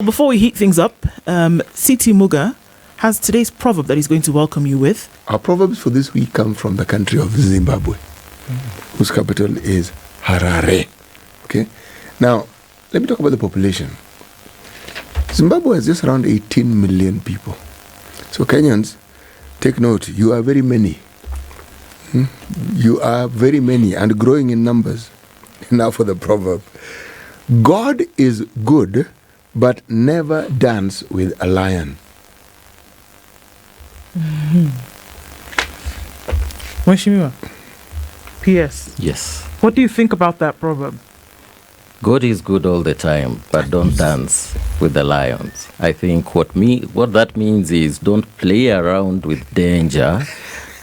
Before we heat things up, CT Muga has today's proverb that he's going to welcome you with. Our proverbs for this week come from the country of Zimbabwe, whose capital is Harare. Okay. Now, let me talk about the population. Zimbabwe has just around 18 million people. So Kenyans, take note, you are very many. You are very many and growing in numbers. Now for the proverb. God is good, but never dance with a lion. Mheshimiwa, P.S. Yes. What do you think about that proverb? God is good all the time, but don't dance with the lions. I think what that means is don't play around with danger.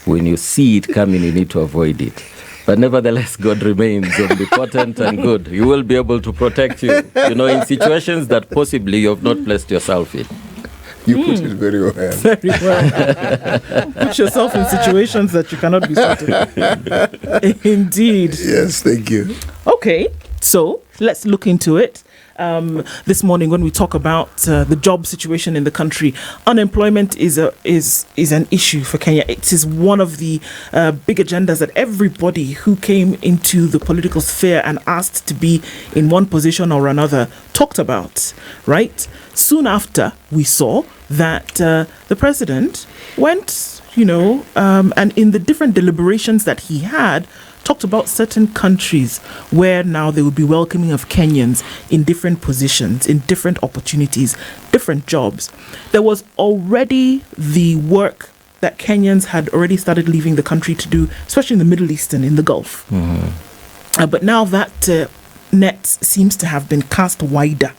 When you see it coming, you need to avoid it. But nevertheless, God remains omnipotent and good. He will be able to protect you, in situations that possibly you have not placed yourself in. You put it very well. Very well. Put yourself in situations that you cannot be sorted. Indeed. Yes, thank you. Okay, so let's look into it. This morning, when we talk about the job situation in the country, unemployment is an issue for Kenya. It is one of the big agendas that everybody who came into the political sphere and asked to be in one position or another talked about, right? Soon after, we saw that the president went, and in the different deliberations that he had, talked about certain countries where now they would be welcoming of Kenyans in different positions, in different opportunities, different jobs. There was already the work that Kenyans had already started leaving the country to do, especially in the Middle East and in the Gulf. But now that net seems to have been cast wider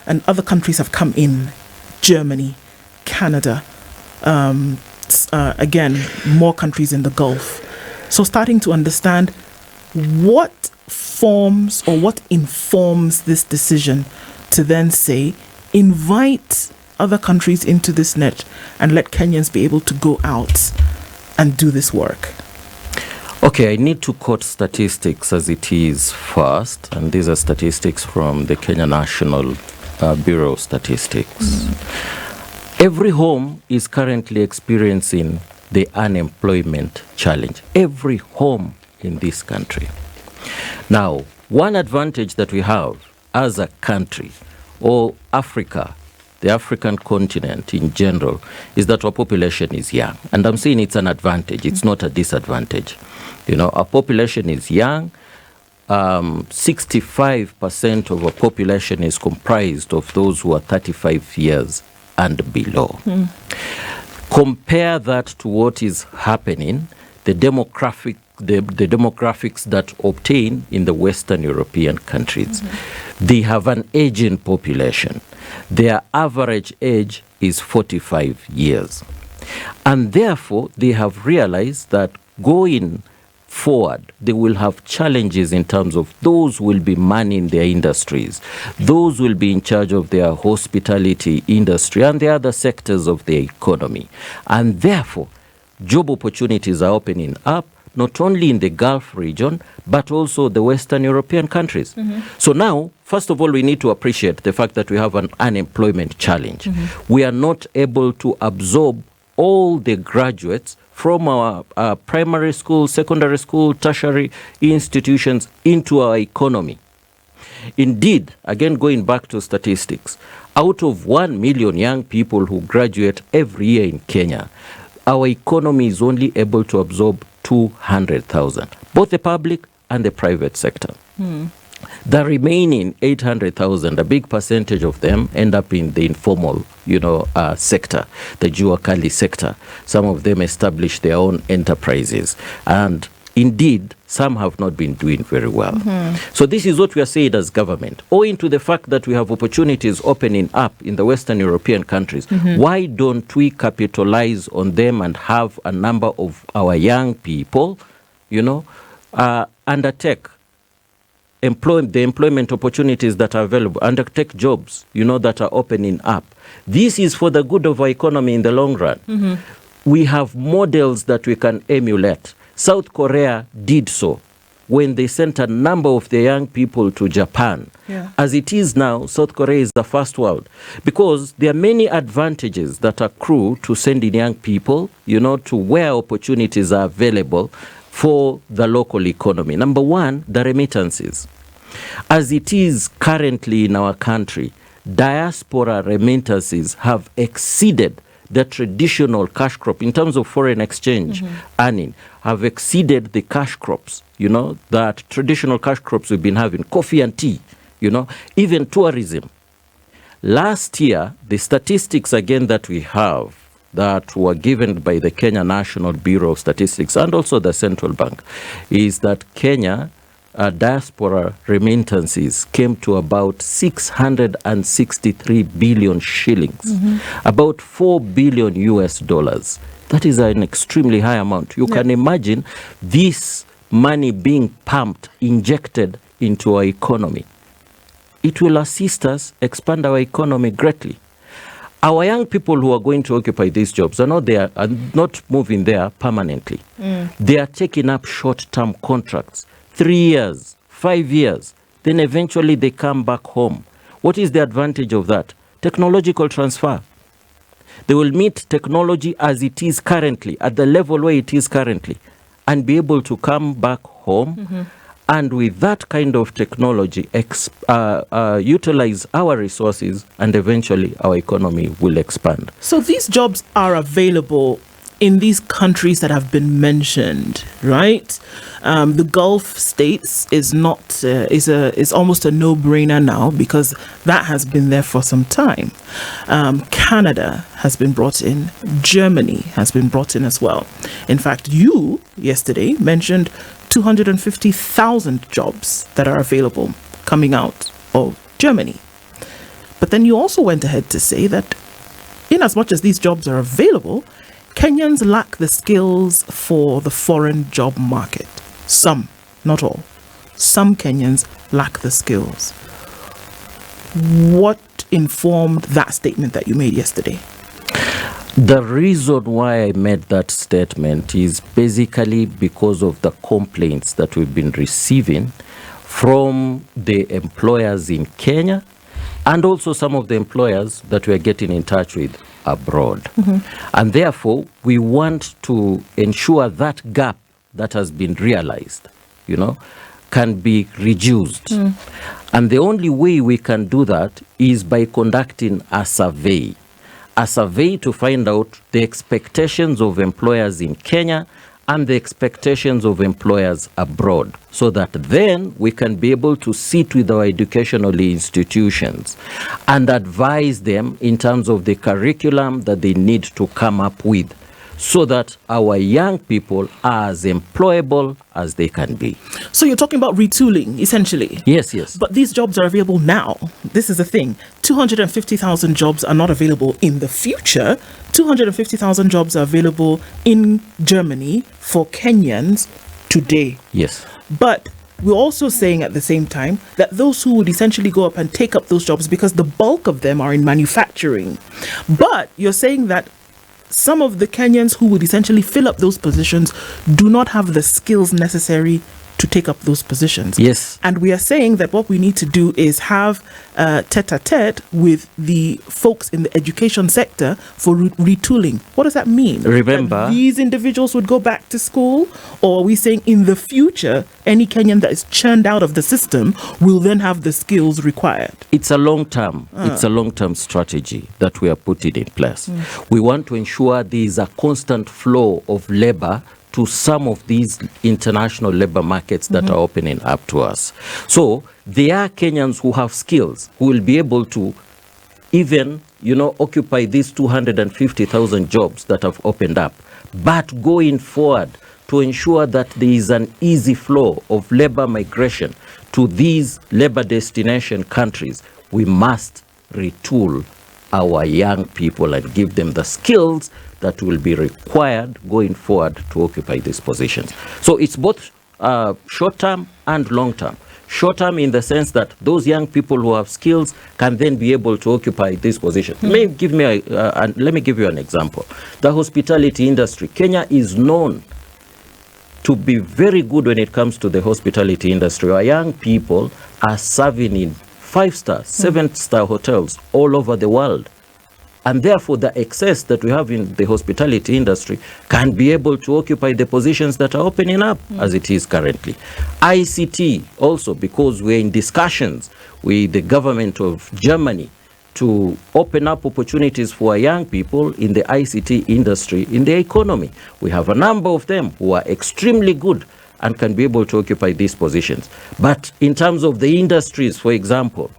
and other countries have come in, Germany, Canada, again, more countries in the Gulf. So starting to understand what forms or what informs this decision to then say, invite other countries into this net and let Kenyans be able to go out and do this work. Okay, I need to quote statistics as it is first, and these are statistics from the Kenya National Bureau of Statistics. Every home is currently experiencing the unemployment challenge. Every home in this country. Now, one advantage that we have as a country, or Africa, the African continent in general, is that our population is young. And I'm saying it's an advantage. It's not a disadvantage. Our population is young. 65% of our population is comprised of those who are 35 years and below. Compare that to what is happening, the demographics that obtain in the Western European countries. They have an aging population. Their average age is 45 years. And therefore, they have realized that going forward, they will have challenges in terms of those will be manning their industries, those will be in charge of their hospitality industry and the other sectors of the economy. And therefore, job opportunities are opening up, not only in the Gulf region, but also the Western European countries. So now, first of all, we need to appreciate the fact that we have an unemployment challenge. We are not able to absorb all the graduates from our primary school, secondary school, tertiary institutions into our economy. Indeed, again, going back to statistics, out of 1 million young people who graduate every year in Kenya, our economy is only able to absorb 200,000, both the public and the private sector. The remaining 800,000, a big percentage of them end up in the informal, sector, the Juakali sector. Some of them establish their own enterprises. And indeed, some have not been doing very well. So this is what we are saying as government. Owing to the fact that we have opportunities opening up in the Western European countries, why don't we capitalize on them and have a number of our young people, undertake the employment opportunities that are available, undertake jobs, that are opening up. This is for the good of our economy in the long run. We have models that we can emulate. South Korea did so. when they sent a number of their young people to Japan. Yeah. As it is now, South Korea is the first world, because there are many advantages that accrue to sending young people, to where opportunities are available for the local economy. Number one, the remittances. As it is currently in our country, diaspora remittances have exceeded the traditional cash crop in terms of foreign exchange earning, have exceeded the cash crops, that traditional cash crops we've been having, coffee and tea, even tourism. Last year, the statistics again that we have that were given by the Kenya National Bureau of Statistics and also the Central Bank is that Kenya diaspora remittances came to about 663 billion shillings, about $4 billion US. That is an extremely high amount. You can imagine this money being pumped, injected into our economy. It will assist us expand our economy greatly. Our young people who are going to occupy these jobs are not moving there permanently. They are taking up short-term contracts. 3 years, 5 years, then eventually they come back home. What is the advantage of that? Technological transfer. They will meet technology as it is currently, at the level where it is currently, and be able to come back home, and with that kind of technology, utilize our resources, and eventually our economy will expand. So these jobs are available in these countries that have been mentioned, right? The Gulf states is not is almost a no-brainer now, because that has been there for some time. Canada has been brought in. Germany has been brought in as well. In fact, you yesterday mentioned 250,000 jobs that are available coming out of Germany. But then you also went ahead to say that in as much as these jobs are available, Kenyans lack the skills for the foreign job market. Some, not all. Some Kenyans lack the skills. What informed that statement that you made yesterday? The reason why I made that statement is basically because of the complaints that we've been receiving from the employers in Kenya, and also some of the employers that we are getting in touch with abroad. And therefore, we want to ensure that gap that has been realized, can be reduced. And the only way we can do that is by conducting a survey to find out the expectations of employers in Kenya and the expectations of employers abroad, so that then we can be able to sit with our educational institutions and advise them in terms of the curriculum that they need to come up with, so that our young people are as employable as they can be. So you're talking about retooling, essentially. Yes. But these jobs are available now. This is the thing. 250,000 jobs are not available in the future. 250,000 jobs are available in Germany for Kenyans today. Yes. But we're also saying at the same time that those who would essentially go up and take up those jobs, because the bulk of them are in manufacturing. But you're saying that some of the Kenyans who would essentially fill up those positions do not have the skills necessary to take up those positions. Yes. And we are saying that what we need to do is have tete-a-tete with the folks in the education sector for retooling. What does that mean? Remember, that these individuals would go back to school? Or are we saying in the future, any Kenyan that is churned out of the system will then have the skills required? It's a long-term strategy that we are putting in place. We want to ensure there is a constant flow of labor to some of these international labor markets that are opening up to us. So there are Kenyans who have skills, who will be able to even, occupy these 250,000 jobs that have opened up. But going forward, to ensure that there is an easy flow of labor migration to these labor destination countries, we must retool our young people and give them the skills that will be required going forward to occupy these positions. So it's both short-term and long-term. Short-term in the sense that those young people who have skills can then be able to occupy these positions. Let me give you an example. The hospitality industry. Kenya is known to be very good when it comes to the hospitality industry. Our young people are serving in 5-star, 7-star hotels all over the world. And therefore, the excess that we have in the hospitality industry can be able to occupy the positions that are opening up as it is currently. ICT also, because we're in discussions with the government of Germany to open up opportunities for our young people in the ICT industry, in the economy. We have a number of them who are extremely good and can be able to occupy these positions. But in terms of the industries, for example,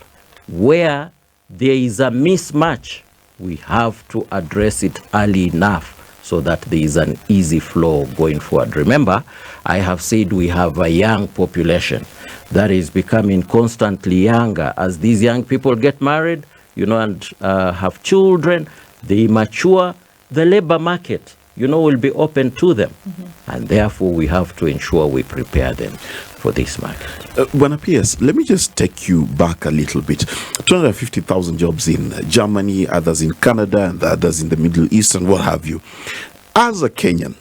where there is a mismatch, we have to address it early enough so that there is an easy flow going forward. Remember, I have said we have a young population that is becoming constantly younger. As these young people get married, and have children, they mature, the labor market, will be open to them. And therefore, we have to ensure we prepare them for this market. Bwana PS, let me just take you back a little bit. 250,000 jobs in Germany, others in Canada, and others in the Middle East, and what have you. As a Kenyan,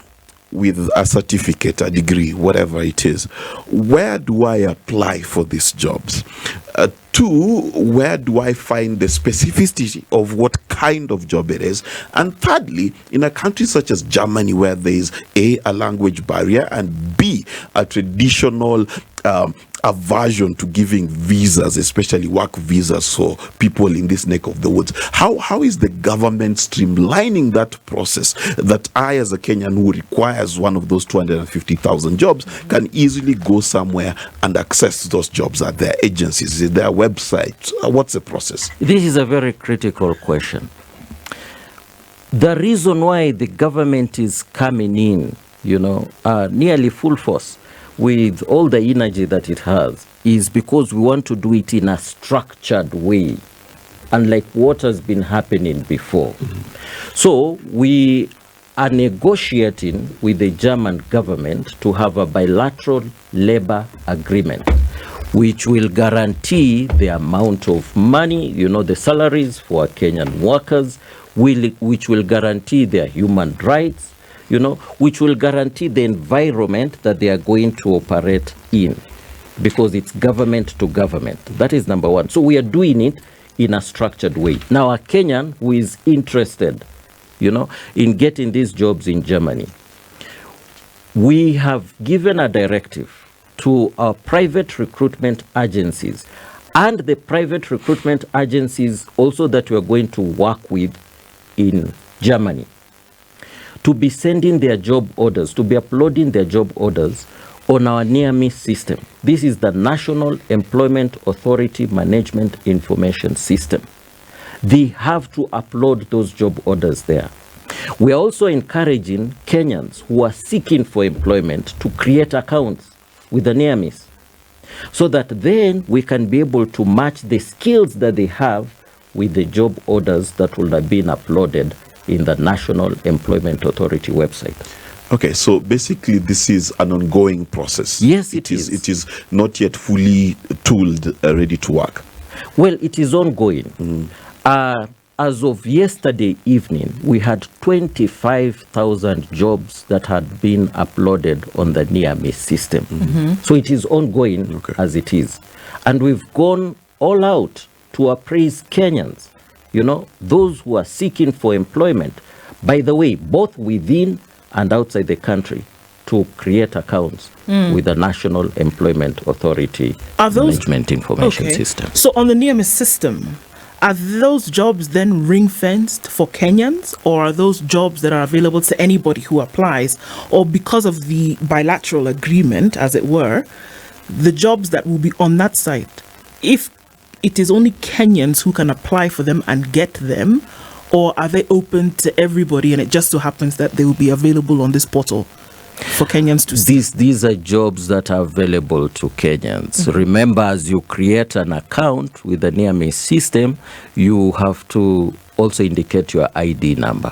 with a certificate, a degree, whatever it is, where do I apply for these jobs? Two, where do I find the specificity of what kind of job it is? And thirdly, in a country such as Germany, where there is A, a language barrier, and B, a traditional aversion to giving visas, especially work visas for people in this neck of the woods. How is the government streamlining that process that I, as a Kenyan who requires one of those 250,000 jobs, can easily go somewhere and access those jobs at their agencies? Is there a website? What's the process? This is a very critical question. The reason why the government is coming in, nearly full force with all the energy that it has is because we want to do it in a structured way, unlike what has been happening before. So we are negotiating with the German government to have a bilateral labor agreement, which will guarantee the amount of money, the salaries for Kenyan workers, which will guarantee their human rights, which will guarantee the environment that they are going to operate in, because it's government to government. That is number one. So we are doing it in a structured way. Now, a Kenyan who is interested, in getting these jobs in Germany, we have given a directive to our private recruitment agencies and the private recruitment agencies also that we are going to work with in Germany, to be sending their job orders, to be uploading their job orders on our near-me system. This is the National Employment Authority Management Information System. They have to upload those job orders there. We are also encouraging Kenyans who are seeking for employment to create accounts with the near-miss, so that then we can be able to match the skills that they have with the job orders that will have been uploaded in the National Employment Authority website. Okay, so basically this is an ongoing process. Yes, it is. It is not yet fully tooled, ready to work. Well, it is ongoing. As of yesterday evening, we had 25,000 jobs that had been uploaded on the near-me system. So it is ongoing as it is. And we've gone all out to appraise Kenyans, those who are seeking for employment, by the way, both within and outside the country, to create accounts with the National Employment Authority Management Information System. So on the near-miss system, are those jobs then ring-fenced for Kenyans, or are those jobs that are available to anybody who applies? Or because of the bilateral agreement, as it were, the jobs that will be on that site, if it is only Kenyans who can apply for them and get them, or are they open to everybody and it just so happens that they will be available on this portal for Kenyans to see? These are jobs that are available to Kenyans. Remember, as you create an account with the near-me system, you have to also indicate your ID number.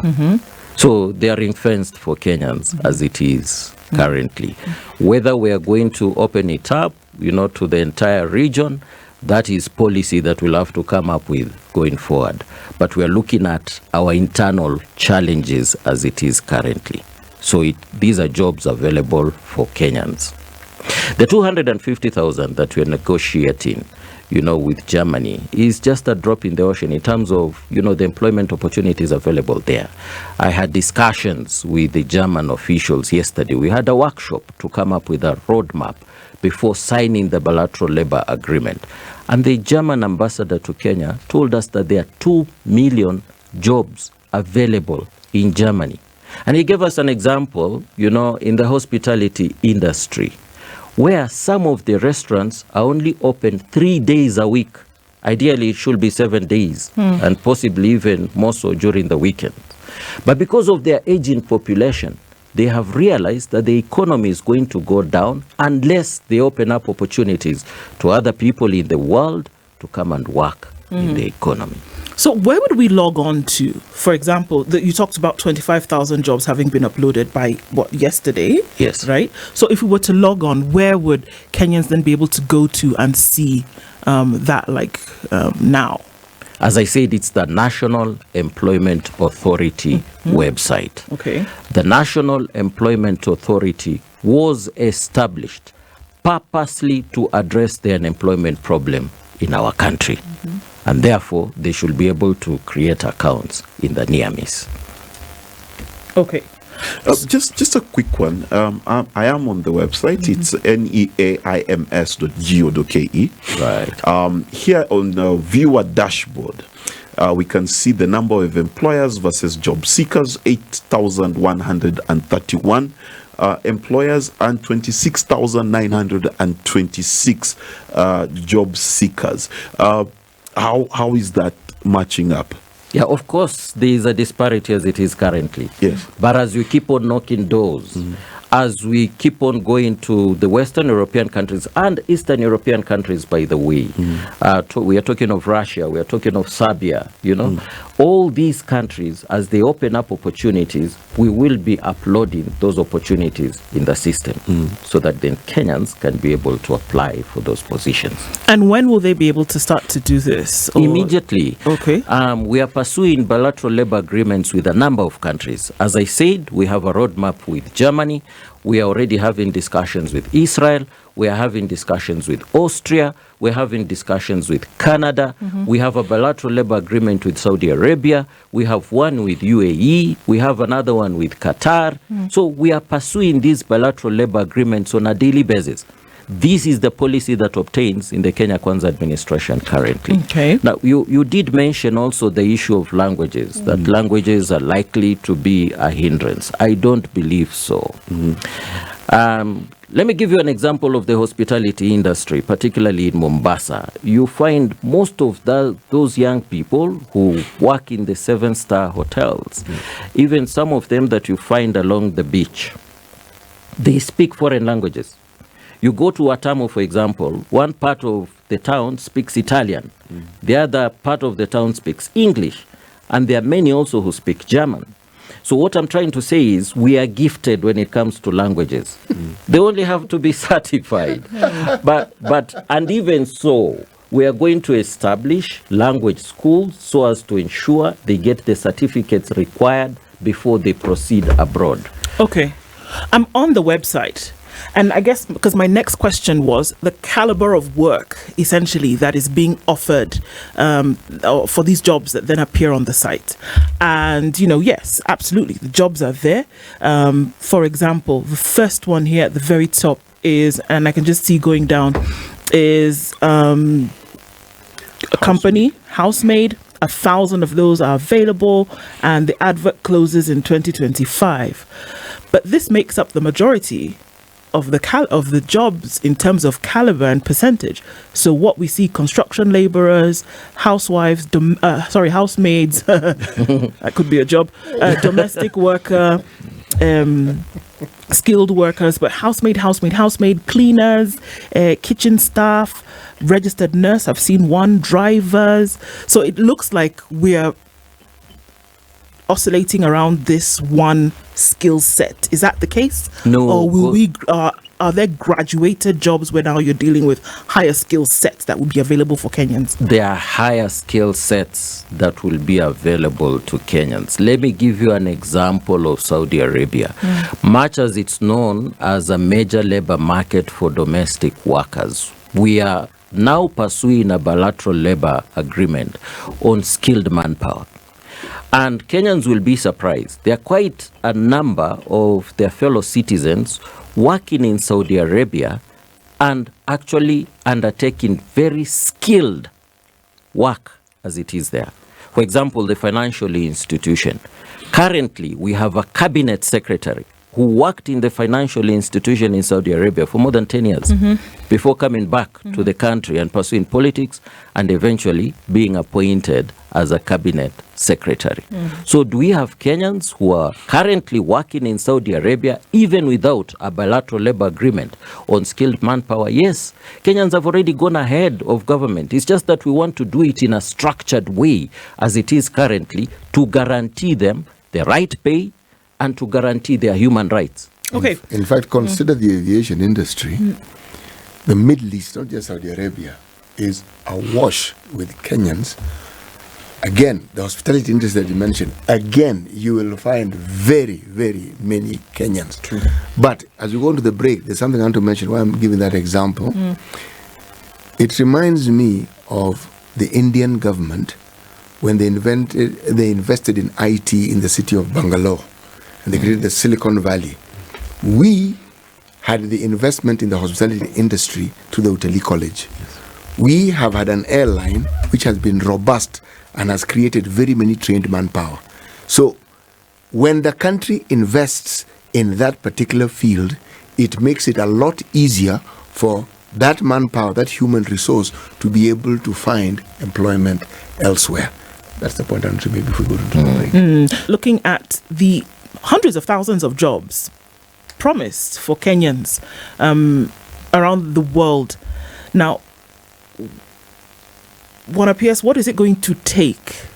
So they are ring-fenced for Kenyans as it is currently. Whether we are going to open it up, to the entire region, that is policy that we'll have to come up with going forward. But we are looking at our internal challenges as it is currently. So these are jobs available for Kenyans. The 250,000 that we're negotiating, with Germany is just a drop in the ocean in terms of, the employment opportunities available there. I had discussions with the German officials yesterday. We had a workshop to come up with a roadmap before signing the bilateral labor agreement. And the German ambassador to Kenya told us that there are 2 million jobs available in Germany. And he gave us an example, in the hospitality industry, where some of the restaurants are only open 3 days a week. Ideally, it should be 7 days, and possibly even more so during the weekend. But because of their aging population, they have realized that the economy is going to go down unless they open up opportunities to other people in the world to come and work in the economy. So where would we log on to? For example, you talked about 25,000 jobs having been uploaded by, yesterday? Yes. Right? So if we were to log on, where would Kenyans then be able to go to and see that, now? As I said, it's the National Employment Authority website. Okay. The National Employment Authority was established purposely to address the unemployment problem in our country. And therefore, they should be able to create accounts in the near miss. Okay. Just a quick one. I am on the website. It's neaims.go.ke. Right. Here on the viewer dashboard, we can see the number of employers versus job seekers, 8,131 employers and 26,926 job seekers. How is that matching up? Yeah, of course, there is a disparity as it is currently. Yes. But as we keep on knocking doors, as we keep on going to the Western European countries and Eastern European countries, by the way, we are talking of Russia, we are talking of Serbia, all these countries, as they open up opportunities, we will be uploading those opportunities in the system so that then Kenyans can be able to apply for those positions. And when will they be able to start to do this? Immediately. Okay. We are pursuing bilateral labor agreements with a number of countries. As I said, we have a roadmap with Germany. We are already having discussions with Israel. We are having discussions with Austria. We're having discussions with Canada. We have a bilateral labor agreement with Saudi Arabia. We have one with UAE. We have another one with Qatar. So we are pursuing these bilateral labor agreements on a daily basis. This is the policy that obtains in the Kenya Kwanza administration currently. Okay. Now, you did mention also the issue of languages, that languages are likely to be a hindrance. I don't believe so. Let me give you an example of the hospitality industry, particularly in Mombasa. You find most of those young people who work in the 7-star hotels, even some of them that you find along the beach, they speak foreign languages. You go to Watamu, for example, one part of the town speaks Italian. The other part of the town speaks English. And there are many also who speak German. So what I'm trying to say is we are gifted when it comes to languages. They only have to be certified. And even so, we are going to establish language schools so as to ensure they get the certificates required before they proceed abroad. Okay. I'm on the website. And I guess because my next question was the caliber of work, essentially, that is being offered for these jobs that then appear on the site. And, yes, absolutely, the jobs are there. For example, the first one here at the very top is, and I can just see going down, is a company, housemaid. 1,000 of those are available, and the advert closes in 2025. But this makes up the majority of the jobs in terms of caliber and percentage. So what we see: construction laborers, housewives, housemaids, that could be a job, domestic worker, skilled workers, but housemaid, cleaners, kitchen staff, registered nurse. I've seen one, drivers. So it looks like we are oscillating around this one skill set. Is that the case? No. Or will we Are there graduated jobs where now you're dealing with higher skill sets that will be available for Kenyans? There are higher skill sets that will be available to Kenyans. Let me give you an example of Saudi Arabia. Much as it's known as a major labor market for domestic workers, we are now pursuing a bilateral labor agreement on skilled manpower. And Kenyans will be surprised. There are quite a number of their fellow citizens working in Saudi Arabia and actually undertaking very skilled work as it is there. For example, the financial institution. Currently, we have a cabinet secretary who worked in the financial institution in Saudi Arabia for more than 10 years before coming back to the country and pursuing politics and eventually being appointed as a cabinet secretary. So do we have Kenyans who are currently working in Saudi Arabia even without a bilateral labor agreement on skilled manpower? Yes, Kenyans have already gone ahead of government. It's just that we want to do it in a structured way as it is currently to guarantee them the right pay and to guarantee their human rights. Okay. In fact, consider the aviation industry. The Middle East, not just Saudi Arabia, is awash with Kenyans. Again, the hospitality industry that you mentioned, again, you will find very, very many Kenyans. True. But as we go into the break, there's something I want to mention why I'm giving that example. It reminds me of the Indian government when they invested in IT in the city of Bangalore. And they created the Silicon Valley. We had the investment in the hospitality industry through the Utali College. We have had an airline which has been robust and has created very many trained manpower. So when the country invests in that particular field, it makes it a lot easier for that manpower, that human resource, to be able to find employment elsewhere. That's the point I want to make before we go to the break. Looking at the hundreds of thousands of jobs promised for Kenyans around the world. Now, what appears, what is it going to take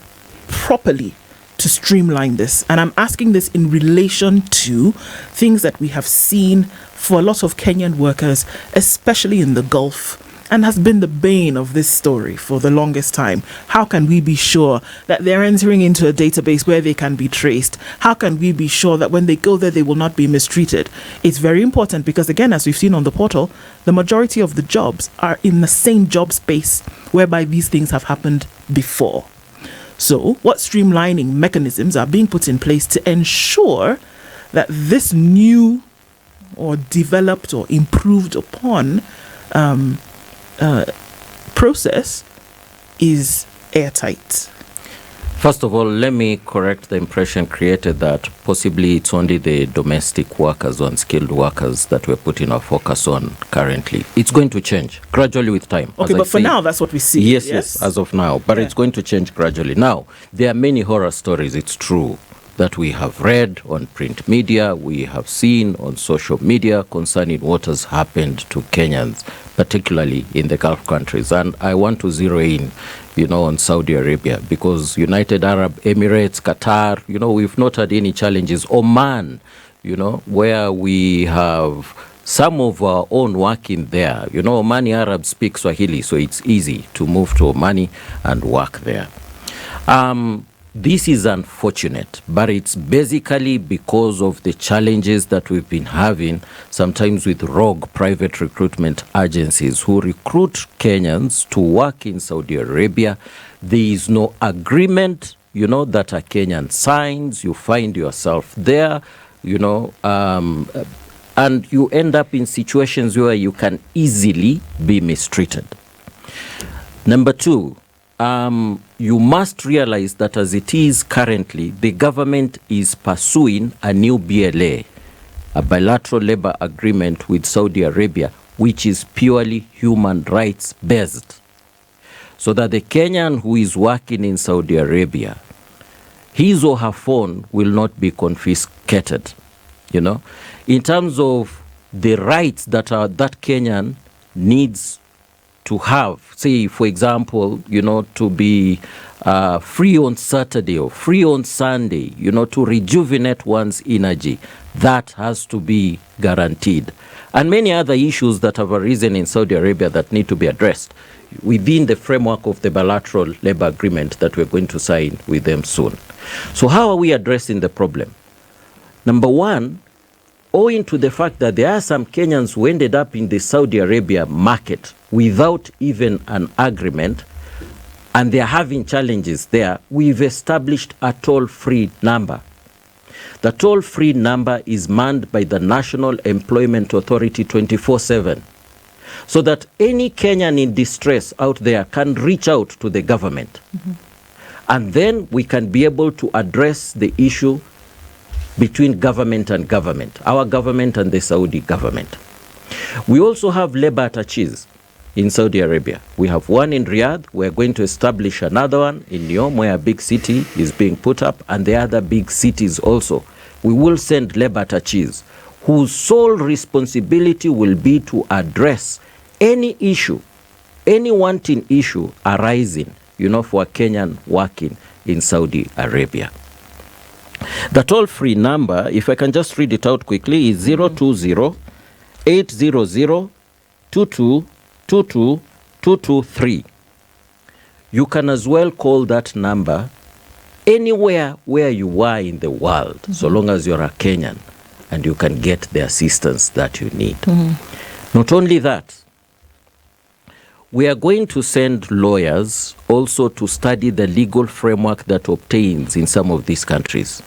properly to streamline this? And I'm asking this in relation to things that we have seen for a lot of Kenyan workers, especially in the Gulf, and has been the bane of this story for the longest time. How can we be sure that they're entering into a database where they can be traced? How can we be sure that when they go there, they will not be mistreated? It's very important because, again, as we've seen on the portal, the majority of the jobs are in the same job space whereby these things have happened before. So what streamlining mechanisms are being put in place to ensure that this new or developed or improved upon process is airtight? First of all, let me correct the impression created that possibly it's only the domestic workers or unskilled workers that we're putting our focus on currently. It's going to change gradually with time. Okay, but for now, that's what we see. Yes, as of now. But it's going to change gradually. Now, there are many horror stories, it's true, that we have read on print media, we have seen on social media concerning what has happened to Kenyans, particularly in the Gulf countries. And I want to zero in, on Saudi Arabia, because United Arab Emirates, Qatar, we've not had any challenges. Oman, where we have some of our own working there. Omani Arabs speak Swahili, so it's easy to move to Omani and work there. This is unfortunate, but it's basically because of the challenges that we've been having, sometimes with rogue private recruitment agencies who recruit Kenyans to work in Saudi Arabia. There is no agreement, that a Kenyan signs. You find yourself there, and you end up in situations where you can easily be mistreated. Number two, you must realize that as it is currently, the government is pursuing a new BLA, a bilateral labor agreement with Saudi Arabia, which is purely human rights based. So that the Kenyan who is working in Saudi Arabia, his or her phone will not be confiscated. In terms of the rights that that Kenyan needs to have, say, for example, to be free on Saturday or free on Sunday, to rejuvenate one's energy, that has to be guaranteed. And many other issues that have arisen in Saudi Arabia that need to be addressed within the framework of the bilateral labor agreement that we're going to sign with them soon. So how are we addressing the problem? Number one, owing to the fact that there are some Kenyans who ended up in the Saudi Arabia market without even an agreement, and they're having challenges there, we've established a toll-free number. The toll-free number is manned by the National Employment Authority 24/7, so that any Kenyan in distress out there can reach out to the government. And then we can be able to address the issue between government and government, our government and the Saudi government. We also have labor attaches in Saudi Arabia. We have one in Riyadh. We're going to establish another one in Neom, where a big city is being put up, and the other big cities also. We will send labor attaches whose sole responsibility will be to address any issue, any wanting issue arising, for a Kenyan working in Saudi Arabia. The toll-free number, if I can just read it out quickly, is 020-800-22-223. You can as well call that number anywhere where you are in the world, so long as you're a Kenyan, and you can get the assistance that you need. Not only that, we are going to send lawyers also to study the legal framework that obtains in some of these countries.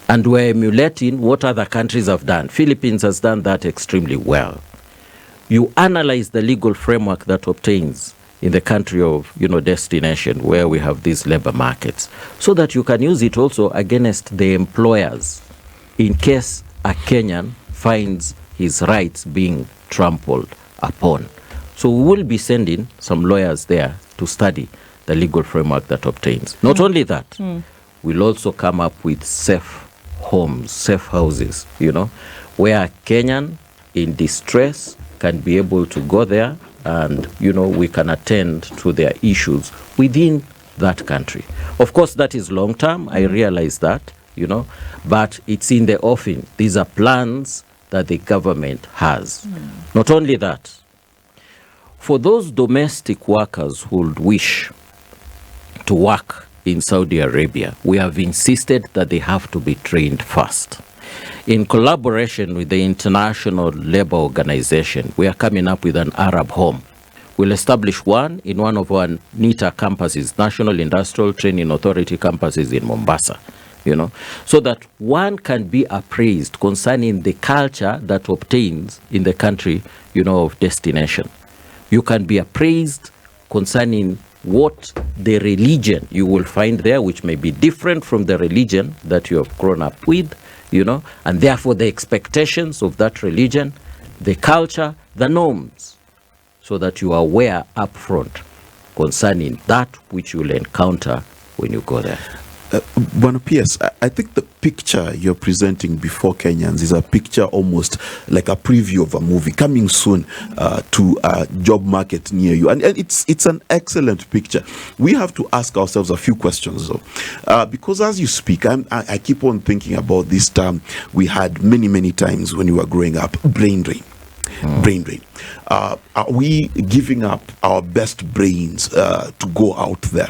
And we're emulating what other countries have done. Philippines has done that extremely well. You analyze the legal framework that obtains in the country of, destination, where we have these labor markets, so that you can use it also against the employers in case a Kenyan finds his rights being trampled upon. So we will be sending some lawyers there to study the legal framework that obtains. Not only that, we'll also come up with safe homes, safe houses, where a Kenyan in distress can be able to go there and, we can attend to their issues within that country. Of course, that is long term. I realize that, but it's in the offing. These are plans that the government has. Not only that, for those domestic workers who would wish to work in Saudi Arabia, we have insisted that they have to be trained first. In collaboration with the International Labour Organization, we are coming up with an Arab home. We'll establish one in one of our NITA campuses, National Industrial Training Authority campuses in Mombasa, so that one can be appraised concerning the culture that obtains in the country, of destination. You can be appraised concerning what the religion you will find there, which may be different from the religion that you have grown up with, and therefore the expectations of that religion, the culture, the norms, so that you are aware upfront concerning that which you will encounter when you go there. Bwana PS, I think the picture you're presenting before Kenyans is a picture almost like a preview of a movie coming soon to a job market near you. And it's an excellent picture. We have to ask ourselves a few questions, though. Because as you speak, I keep on thinking about this term we had many times when we were growing up, brain drain. Brain drain. Are we giving up our best brains to go out there?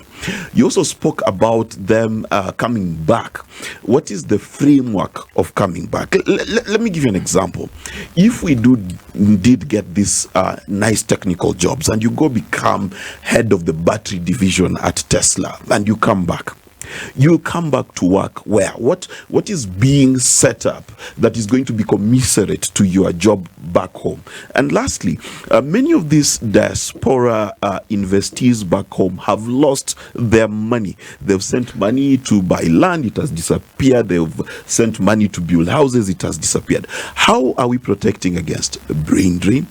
You also spoke about them coming back. What is the framework of coming back? Let me give you an example. If we did get these nice technical jobs and you go become head of the battery division at Tesla and you come back, you'll come back to work where? What is being set up that is going to be commensurate to your job back home? And lastly, many of these diaspora investees back home have lost their money. They've sent money to buy land, it has disappeared. They've sent money to build houses, it has disappeared. How are we protecting against brain drain?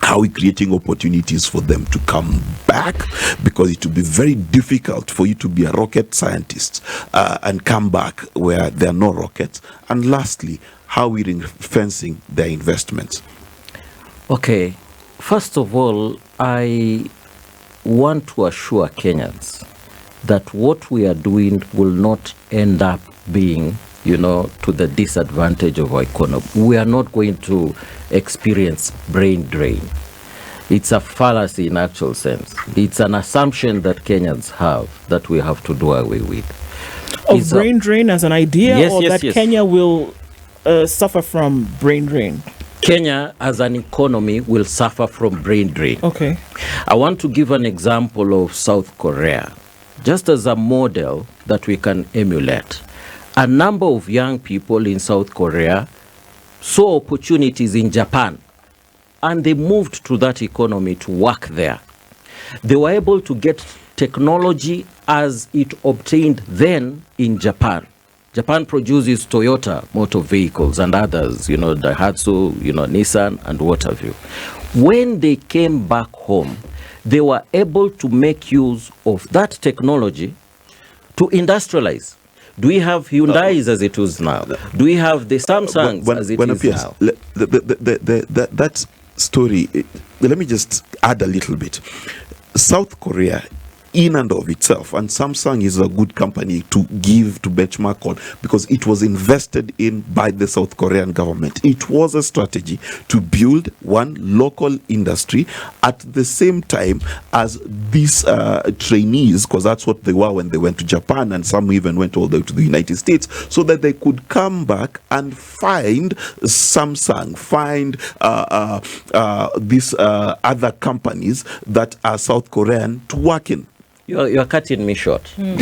How are we creating opportunities for them to come back? Because it will be very difficult for you to be a rocket scientist and come back where there are no rockets. And lastly, how are we fencing their investments? Okay. First of all, I want to assure Kenyans that what we are doing will not end up being, to the disadvantage of our economy. We are not going to experience brain drain. It's a fallacy in actual sense. It's an assumption that Kenyans have that we have to do away with. Of brain drain as an idea, yes, that Kenya will suffer from brain drain? Kenya as an economy will suffer from brain drain. Okay. I want to give an example of South Korea, just as a model that we can emulate. A number of young people in South Korea saw opportunities in Japan, and they moved to that economy to work there. They were able to get technology as it obtained then in Japan. Japan produces Toyota motor vehicles and others, Daihatsu, Nissan and what have you. When they came back home, they were able to make use of that technology to industrialize. Do we have Hyundais as it is now? Do we have the Samsungs as it is now? That story, let me just add a little bit. South Korea, in and of itself, and Samsung is a good company to give to benchmark on because it was invested in by the South Korean government. It was a strategy to build one local industry at the same time as these trainees, because that's what they were when they went to Japan, and some even went all the way to the United States, so that they could come back and find Samsung, find these other companies that are South Korean to work in. You're cutting me short. I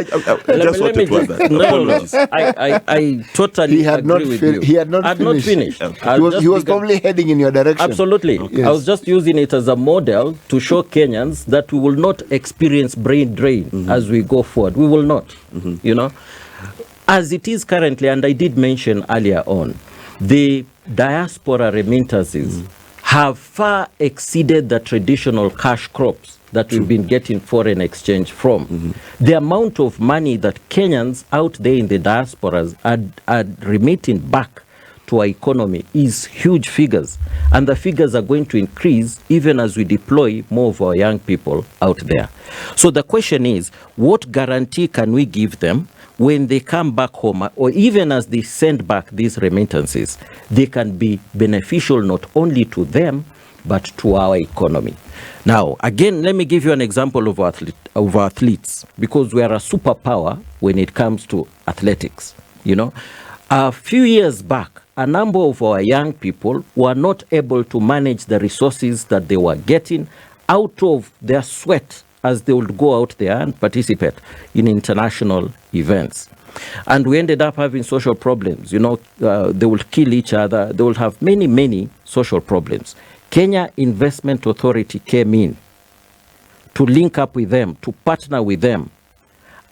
just wanted to add that. Apologies. I totally agree with you. He had not finished. Okay. He was probably heading in your direction. Absolutely. Okay. Yes. I was just using it as a model to show Kenyans that we will not experience brain drain as we go forward. We will not. As it is currently, and I did mention earlier on, the diaspora remittances have far exceeded the traditional cash crops that we've been getting foreign exchange from. The amount of money that Kenyans out there in the diasporas are remitting back to our economy is huge figures. And the figures are going to increase even as we deploy more of our young people out there. So the question is, what guarantee can we give them when they come back home, or even as they send back these remittances, they can be beneficial not only to them, but to our economy. Now, again, let me give you an example of our athletes, because we are a superpower when it comes to athletics. A few years back, a number of our young people were not able to manage the resources that they were getting out of their sweat as they would go out there and participate in international events. And we ended up having social problems. They will kill each other. They will have many, many social problems. Kenya Investment Authority came in to link up with them, to partner with them,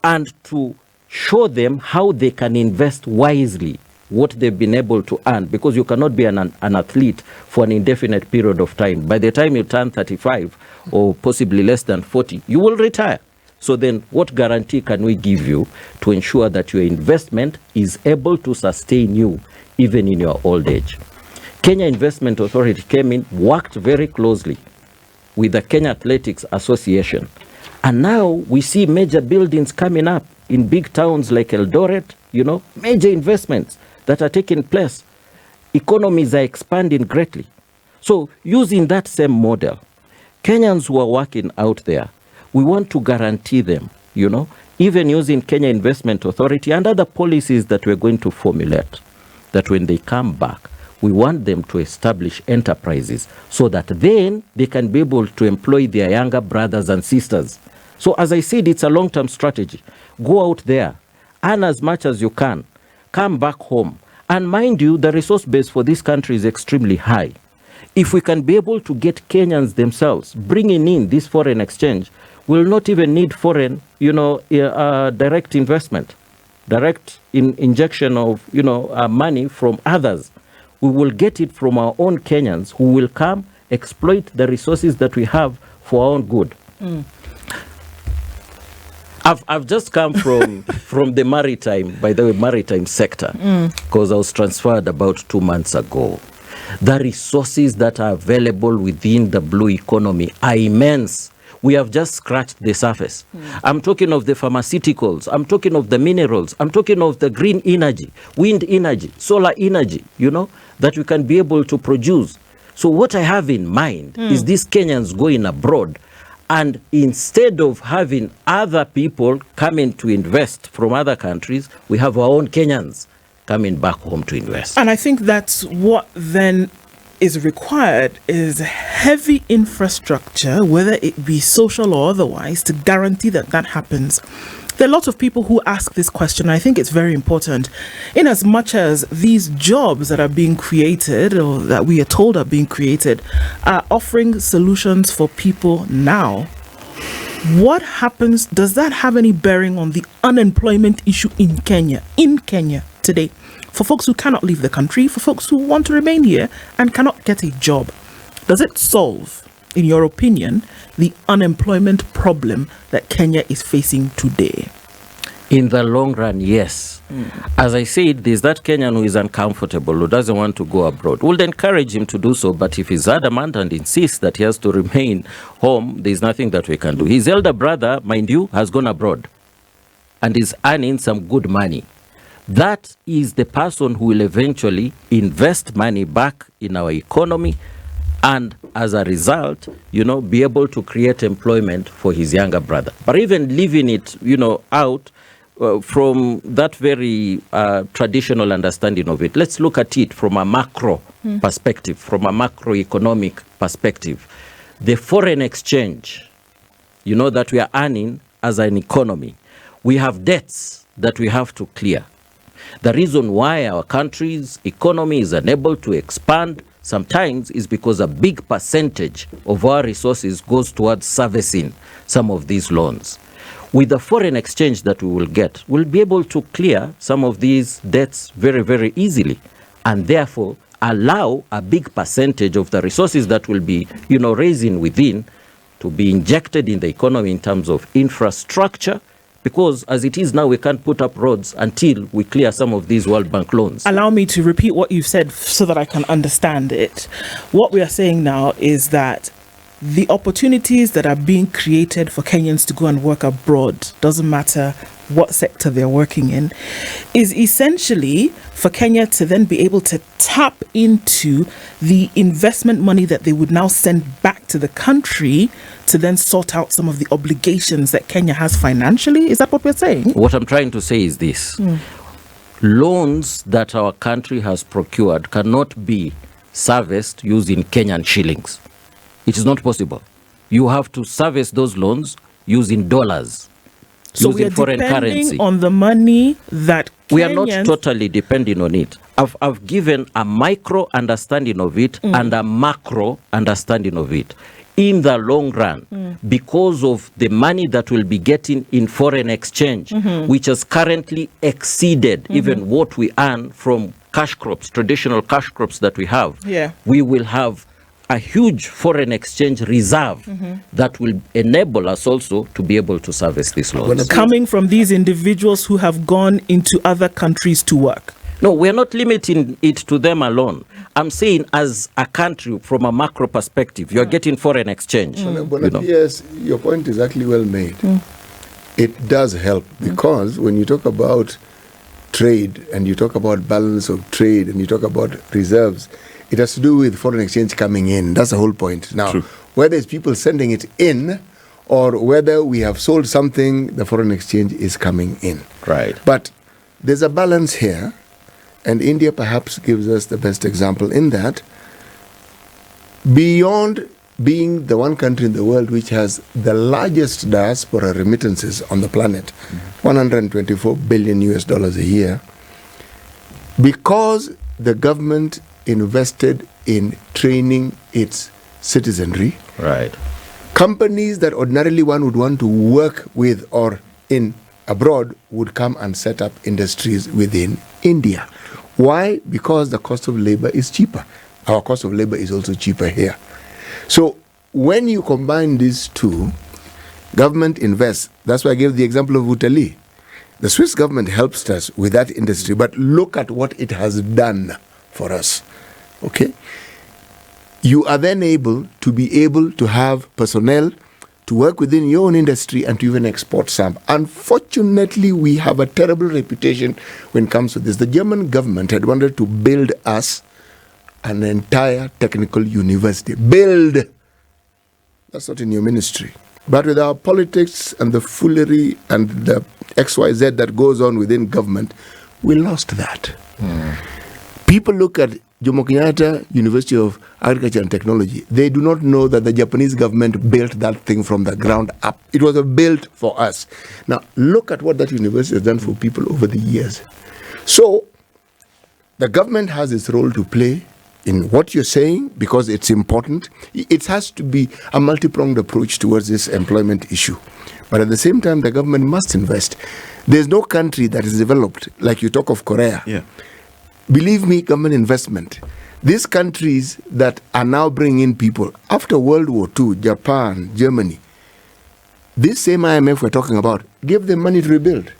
and to show them how they can invest wisely what they've been able to earn, because you cannot be an athlete for an indefinite period of time. By the time you turn 35 or possibly less than 40, you will retire. So then what guarantee can we give you to ensure that your investment is able to sustain you even in your old age? Kenya Investment Authority came in, worked very closely with the Kenya Athletics Association. And now we see major buildings coming up in big towns like Eldoret, major investments that are taking place. Economies are expanding greatly. So using that same model, Kenyans who are working out there, we want to guarantee them, even using Kenya Investment Authority and other policies that we're going to formulate, that when they come back, we want them to establish enterprises so that then they can be able to employ their younger brothers and sisters. So as I said, it's a long-term strategy. Go out there, earn as much as you can, come back home. And mind you, the resource base for this country is extremely high. If we can be able to get Kenyans themselves bringing in this foreign exchange, we'll not even need foreign, direct investment, direct injection of, money from others. We will get it from our own Kenyans who will come exploit the resources that we have for our own good. I've just come from the maritime sector, because I was transferred about 2 months ago. The resources that are available within the blue economy are immense. We have just scratched the surface. I'm talking of the pharmaceuticals. I'm talking of the minerals. I'm talking of the green energy, wind energy, solar energy, that we can be able to produce. So what I have in mind is these Kenyans going abroad, and instead of having other people coming to invest from other countries, we have our own Kenyans coming back home to invest. And I think that's what then is required, is heavy infrastructure, whether it be social or otherwise, to guarantee that that happens. There are lots of people who ask this question. I think it's very important, in as much as these jobs that are being created, or that we are told are being created, are offering solutions for people now. What happens? Does that have any bearing on the unemployment issue in Kenya today? For folks who cannot leave the country, for folks who want to remain here and cannot get a job. Does it solve, in your opinion, the unemployment problem that Kenya is facing today? In the long run, yes. As I said, there's that Kenyan who is uncomfortable, who doesn't want to go abroad. We'll encourage him to do so, but if he's adamant and insists that he has to remain home, there's nothing that we can do. His elder brother, mind you, has gone abroad and is earning some good money. That is the person who will eventually invest money back in our economy, and as a result, be able to create employment for his younger brother. But even leaving it, out from that very traditional understanding of it, let's look at it from a macro perspective, from a macroeconomic perspective. The foreign exchange, that we are earning as an economy, we have debts that we have to clear. The reason why our country's economy is unable to expand sometimes is because a big percentage of our resources goes towards servicing some of these loans. With the foreign exchange that we will get, we'll be able to clear some of these debts very, very easily, and therefore allow a big percentage of the resources that will be, raising within to be injected in the economy in terms of infrastructure. Because as it is now, we can't put up roads until we clear some of these World Bank loans. Allow me to repeat what you've said so that I can understand it. What we are saying now is that the opportunities that are being created for Kenyans to go and work abroad, doesn't matter what sector they're working in, is essentially for Kenya to then be able to tap into the investment money that they would now send back to the country to then sort out some of the obligations that Kenya has financially. Is that what we're saying? What I'm trying to say is this. Loans that our country has procured cannot be serviced using Kenyan shillings. It is not possible. You have to service those loans using dollars. So we are foreign depending currency on the money that Kenyans... We are not totally depending on it. I've given a micro understanding of it and a macro understanding of it. In the long run, because of the money that we'll be getting in foreign exchange, which has currently exceeded even what we earn from cash crops, traditional cash crops that we have, we will have a huge foreign exchange reserve that will enable us also to be able to service these loans. Coming from these individuals who have gone into other countries to work. No, we're not limiting it to them alone. I'm saying as a country, from a macro perspective, you're getting foreign exchange. Yes, your point is actually well made. It does help because when you talk about trade and you talk about balance of trade and you talk about reserves, it has to do with foreign exchange coming in. That's the whole point. Now, whether it's people sending it in or whether we have sold something, the foreign exchange is coming in. Right. But there's a balance here, and India perhaps gives us the best example in that. Beyond being the one country in the world which has the largest diaspora remittances on the planet, $124 billion a year, because the government invested in training its citizenry. Right. Companies that ordinarily one would want to work with or in abroad would come and set up industries within India. Why? Because the cost of labor is cheaper. Our cost of labor is also cheaper here. So when you combine these two, government invests. That's why I gave the example of Italy. The Swiss government helps us with that industry, but look at what it has done for us. okay, you are then able to have personnel to work within your own industry and to even export some. Unfortunately, we have a terrible reputation when it comes to this. The German government had wanted to build us an entire technical university. Build! That's not in your ministry. But with our politics and the foolery and the XYZ that goes on within government, we lost that. People look at Jomo Kenyatta University of Agriculture and Technology. They do not know that the Japanese government built that thing from the ground up. It was built for us. Now, look at what that university has done for people over the years. So, the government has its role to play in what you're saying because it's important. It has to be a multi-pronged approach towards this employment issue. But at the same time, the government must invest. There's no country that is developed, like you talk of Korea. Yeah. Believe me, government investment. These countries that are now bringing in people, after World War II, Japan, Germany, this same IMF we're talking about, gave them money to rebuild.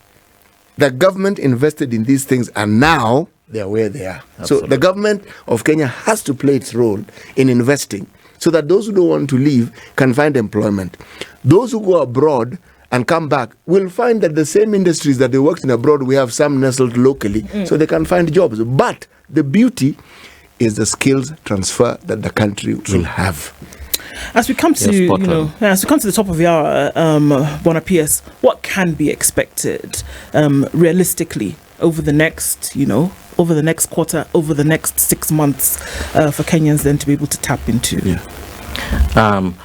The government invested in these things and now they are where they are. Absolutely. So the government of Kenya has to play its role in investing so that those who don't want to leave can find employment. Those who go abroad and come back will find that the same industries that they worked in abroad, we have some nestled locally, so they can find jobs. But the beauty is the skills transfer that the country will have. As we come to as we come to the top of the hour, Bona PS, what can be expected realistically over the next, over the next quarter, over the next 6 months for Kenyans then to be able to tap into? Yeah.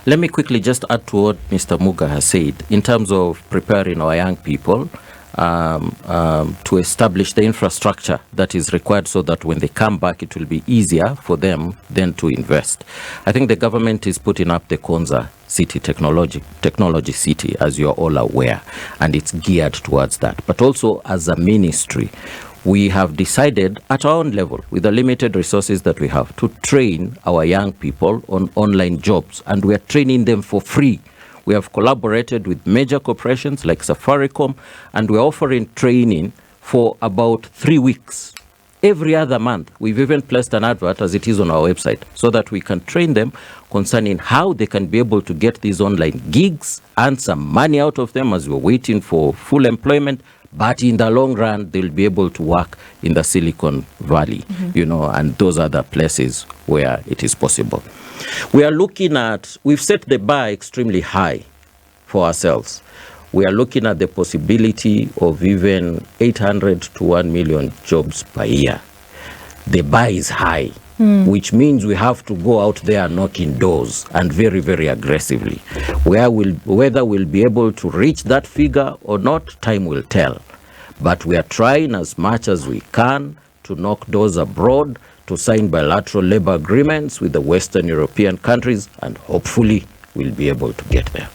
Let me quickly just add to what Mr. Muga has said in terms of preparing our young people to establish the infrastructure that is required so that when they come back, it will be easier for them then to invest. I think the government is putting up the Konza City Technology City, as you're all aware, and it's geared towards that. But also as a ministry, we have decided at our own level, with the limited resources that we have, to train our young people on online jobs, and we are training them for free. We have collaborated with major corporations like Safaricom, and we're offering training for about 3 weeks. Every other month, we've even placed an advert as it is on our website so that we can train them concerning how they can be able to get these online gigs, earn some money out of them as we're waiting for full employment. But in the long run, they'll be able to work in the Silicon Valley, and those other places where it is possible. We are looking at, we've set the bar extremely high for ourselves. We are looking at the possibility of even 800 to 1 million jobs per year. The bar is high, which means we have to go out there knocking doors and very, very aggressively. Whether we'll be able to reach that figure or not, time will tell. But we are trying as much as we can to knock doors abroad, to sign bilateral labor agreements with the Western European countries, and hopefully we'll be able to get there.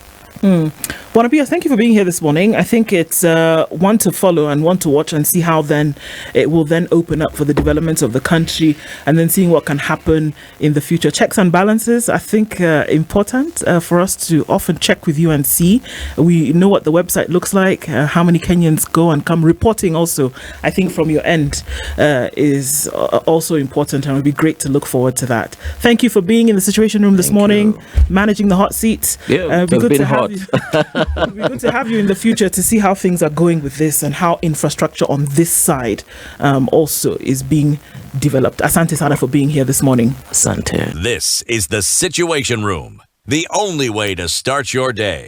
Wanapia, thank you for being here this morning. I think it's one to follow and one to watch and see how then it will then open up for the development of the country and then seeing what can happen in the future. Checks and balances, I think important for us to often check with you and see. We know what the website looks like, how many Kenyans go and come. Reporting also, I think from your end is also important, and it would be great to look forward to that. Thank you for being in the Situation Room this morning, managing the hot seat. Yeah, it's been hot. It'd be good to have you in the future to see how things are going with this and how infrastructure on this side also is being developed. Asante Sana for being here this morning. Asante. This is the Situation Room, the only way to start your day.